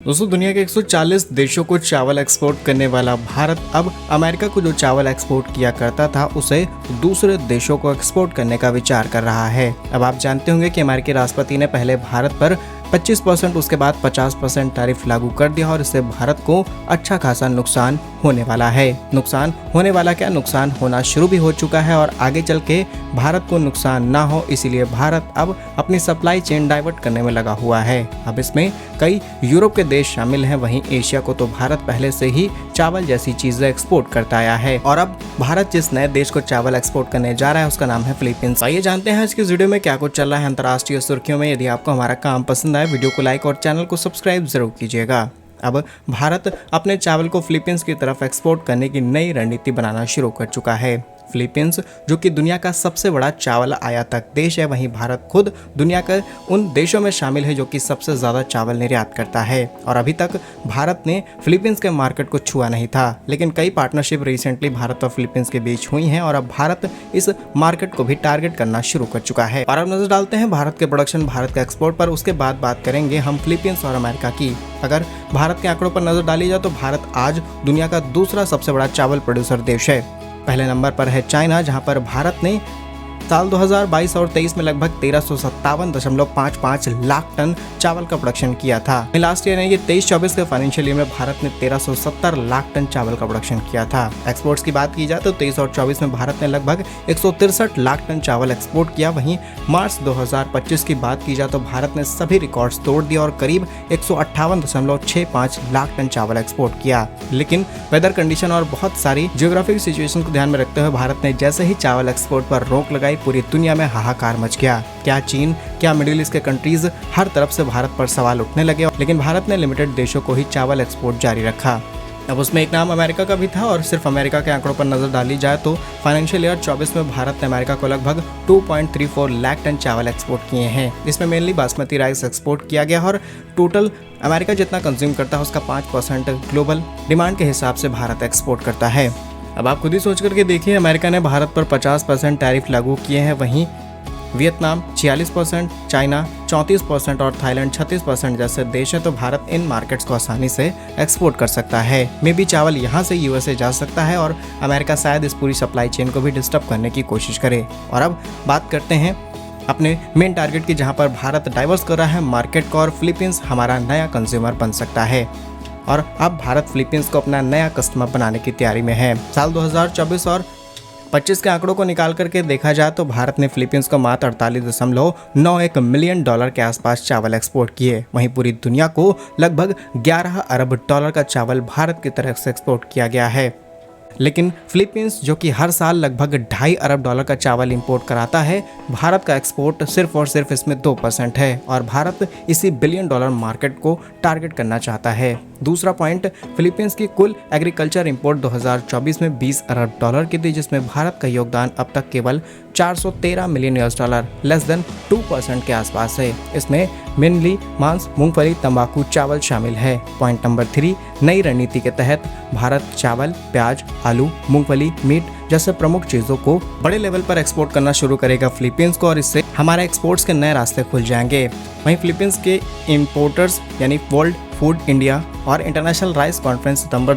दोस्तों दुनिया के 140 देशों को चावल एक्सपोर्ट करने वाला भारत अब अमेरिका को जो चावल एक्सपोर्ट किया करता था उसे दूसरे देशों को एक्सपोर्ट करने का विचार कर रहा है। अब आप जानते होंगे कि अमेरिकी राष्ट्रपति ने पहले भारत पर 25% उसके बाद 50% टैरिफ लागू कर दिया और इससे भारत को अच्छा खासा नुकसान होने वाला है। नुकसान होने वाला क्या, नुकसान होना शुरू भी हो चुका है और आगे चल के भारत को नुकसान ना हो इसीलिए भारत अब अपनी सप्लाई चेन डाइवर्ट करने में लगा हुआ है। अब इसमें कई यूरोप के देश शामिल हैं, वहीं एशिया को तो भारत पहले से ही चावल जैसी चीजें एक्सपोर्ट करता आया है और अब भारत जिस नए देश को चावल एक्सपोर्ट करने जा रहा है उसका नाम है फिलीपींस। आइए जानते हैं आज की वीडियो में क्या कुछ चल रहा है अंतर्राष्ट्रीय सुर्खियों में। यदि आपको हमारा काम पसंद आए वीडियो को लाइक और चैनल को सब्सक्राइब जरूर कीजिएगा। अब भारत अपने चावल को फिलीपींस की तरफ एक्सपोर्ट करने की नई रणनीति बनाना शुरू कर चुका है। फिलीपींस जो कि दुनिया का सबसे बड़ा चावल आयातक देश है, वहीं भारत खुद दुनिया के उन देशों में शामिल है जो कि सबसे ज़्यादा चावल निर्यात करता है और अभी तक भारत ने फिलीपींस के मार्केट को छुआ नहीं था, लेकिन कई पार्टनरशिप रिसेंटली भारत और फिलीपींस के बीच हुई हैं और अब भारत इस मार्केट को भी टारगेट करना शुरू कर चुका है। और अब नजर डालते हैं भारत के प्रोडक्शन, भारत के एक्सपोर्ट पर, उसके बाद बात करेंगे हम फिलीपींस और अमेरिका की। अगर भारत के आंकड़ों पर नजर डाली जाए तो भारत आज दुनिया का दूसरा सबसे बड़ा चावल प्रोड्यूसर देश है। पहले नंबर पर है चाइना, जहां पर भारत ने साल 2022 और 23 में लगभग 1357.55 लाख टन चावल का प्रोडक्शन किया था। लास्ट ईयर ये 23-24 के फाइनेंशियल ईयर में भारत ने 1370 लाख टन चावल का प्रोडक्शन किया था। एक्सपोर्ट्स की बात की जाए तो 23 और 24 में भारत ने लगभग 163 लाख टन चावल एक्सपोर्ट किया। वहीं मार्च 2025 की बात की जाए तो भारत ने सभी रिकॉर्ड्स तोड़ दिया और करीब 158.65 लाख टन चावल एक्सपोर्ट किया। लेकिन वेदर कंडीशन और बहुत सारी जियोग्राफिक सिचुएशन को ध्यान में रखते हुए भारत ने जैसे ही चावल एक्सपोर्ट पर रोक लगाई, पूरी दुनिया में हाहाकार मच गया। क्या चीन, क्या मिडिल ईस्ट के कंट्रीज, हर तरफ से भारत पर सवाल उठने लगे, लेकिन भारत ने लिमिटेड देशों को ही चावल एक्सपोर्ट जारी रखा। अब उसमें एक नाम अमेरिका का भी था और सिर्फ अमेरिका के आंकड़ों पर नजर डाली जाए तो फाइनेंशियल ईयर 24 में भारत ने अमेरिका को लगभग 2.34 लाख टन चावल एक्सपोर्ट किए हैं। इसमें मेनली बासमती राइस एक्सपोर्ट किया गया और टोटल अमेरिका जितना कंज्यूम करता है उसका 5% ग्लोबल डिमांड के हिसाब से भारत एक्सपोर्ट करता है। अब आप खुद ही सोच करके देखिए, अमेरिका ने भारत पर 50% टैरिफ लागू किए हैं, वहीं वियतनाम 46%, चाइना 34% और थाईलैंड 36% जैसे देश हैं, तो भारत इन मार्केट्स को आसानी से एक्सपोर्ट कर सकता है। मे भी चावल यहाँ से यूएसए जा सकता है और अमेरिका शायद इस पूरी सप्लाई चेन को भी डिस्टर्ब करने की कोशिश करे। और अब बात करते हैं अपने मेन टारगेट की, जहाँ पर भारत डाइवर्स कर रहा है मार्केट को और फिलीपींस हमारा नया कंज्यूमर बन सकता है और अब भारत फिलीपींस को अपना नया कस्टमर बनाने की तैयारी में है। साल 2024 और 25 के आंकड़ों को निकाल करके देखा जाए तो भारत ने फिलीपींस को मात्र 48.91 मिलियन डॉलर के आसपास चावल एक्सपोर्ट किए। वहीं पूरी दुनिया को लगभग 11 अरब डॉलर का चावल भारत की तरफ से एक्सपोर्ट किया गया है। लेकिन फिलीपींस जो कि हर साल लगभग 2.5 अरब डॉलर का चावल इंपोर्ट कराता है, भारत का एक्सपोर्ट सिर्फ और सिर्फ इसमें 2% है और भारत इसी बिलियन डॉलर मार्केट को टारगेट करना चाहता है। दूसरा पॉइंट, फिलीपींस की कुल एग्रीकल्चर इंपोर्ट 2024 में 20 अरब डॉलर की थी, जिसमें भारत का योगदान अब तक केवल 413 million US dollar less than 2% के आसपास है। इसमें मेनली मांस, मूंगफली, तंबाकू, चावल शामिल है। पॉइंट नंबर 3, नई रणनीति के तहत भारत चावल, प्याज, आलू, मूंगफली, मीट जैसे प्रमुख चीजों को बड़े लेवल पर एक्सपोर्ट करना शुरू करेगा फिलीपींस को और इससे हमारे एक्सपोर्ट्स के नए रास्ते खुल जाएंगे। वहीं फिलीपींस के इंपोर्टर्स यानी वर्ल्ड फूड इंडिया और इंटरनेशनल राइस कॉन्फ्रेंस सितंबर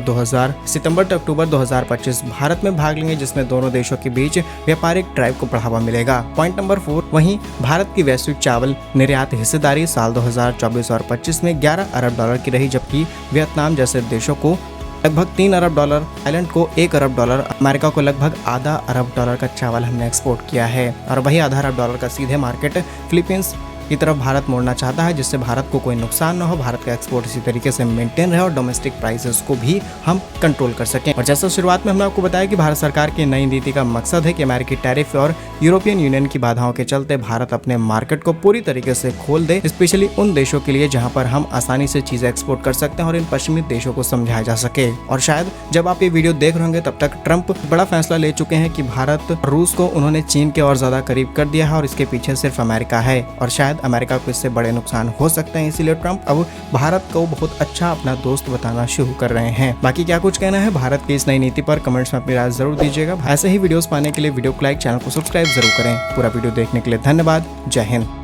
से अक्टूबर 2025 भारत में भाग लेंगे, जिसमें दोनों देशों के बीच व्यापारिक ड्राइव को बढ़ावा मिलेगा। पॉइंट नंबर 4, वहीं भारत की वैश्विक चावल निर्यात हिस्सेदारी साल 2024 और 25 में 11 अरब डॉलर की रही, जबकि वियतनाम जैसे देशों को लगभग 3 अरब डॉलर, थाईलैंड को 1 अरब डॉलर, अमेरिका को लगभग आधा अरब डॉलर का चावल हमने एक्सपोर्ट किया है और वही आधा अरब डॉलर का सीधे मार्केट फिलीपींस की तरफ भारत मोड़ना चाहता है, जिससे भारत को कोई नुकसान न हो, भारत का एक्सपोर्ट इसी तरीके से मेंटेन रहे और डोमेस्टिक प्राइसेस को भी हम कंट्रोल कर सकें। और जैसा शुरुआत में हमने आपको बताया कि भारत सरकार की नई नीति का मकसद है कि अमेरिकी टैरिफ और यूरोपियन यूनियन की बाधाओं के चलते भारत अपने मार्केट को पूरी तरीके से खोल दे, स्पेशली उन देशों के लिए जहां पर हम आसानी से चीजें एक्सपोर्ट कर सकते हैं और इन पश्चिमी देशों को समझाया जा सके। और शायद जब आप ये वीडियो देख रहे होंगे तब तक ट्रंप बड़ा फैसला ले चुके हैं कि भारत रूस को उन्होंने चीन के और ज्यादा करीब कर दिया है और इसके पीछे सिर्फ अमेरिका है और शायद अमेरिका को इससे बड़े नुकसान हो सकते हैं, इसीलिए ट्रंप अब भारत को बहुत अच्छा अपना दोस्त बताना शुरू कर रहे हैं। बाकी क्या कुछ कहना है भारत की इस नई नीति पर कमेंट्स में अपनी राय जरूर दीजिएगा। ऐसे ही वीडियोस पाने के लिए वीडियो को लाइक, चैनल को सब्सक्राइब जरूर करें। पूरा वीडियो देखने के लिए धन्यवाद। जय हिंद।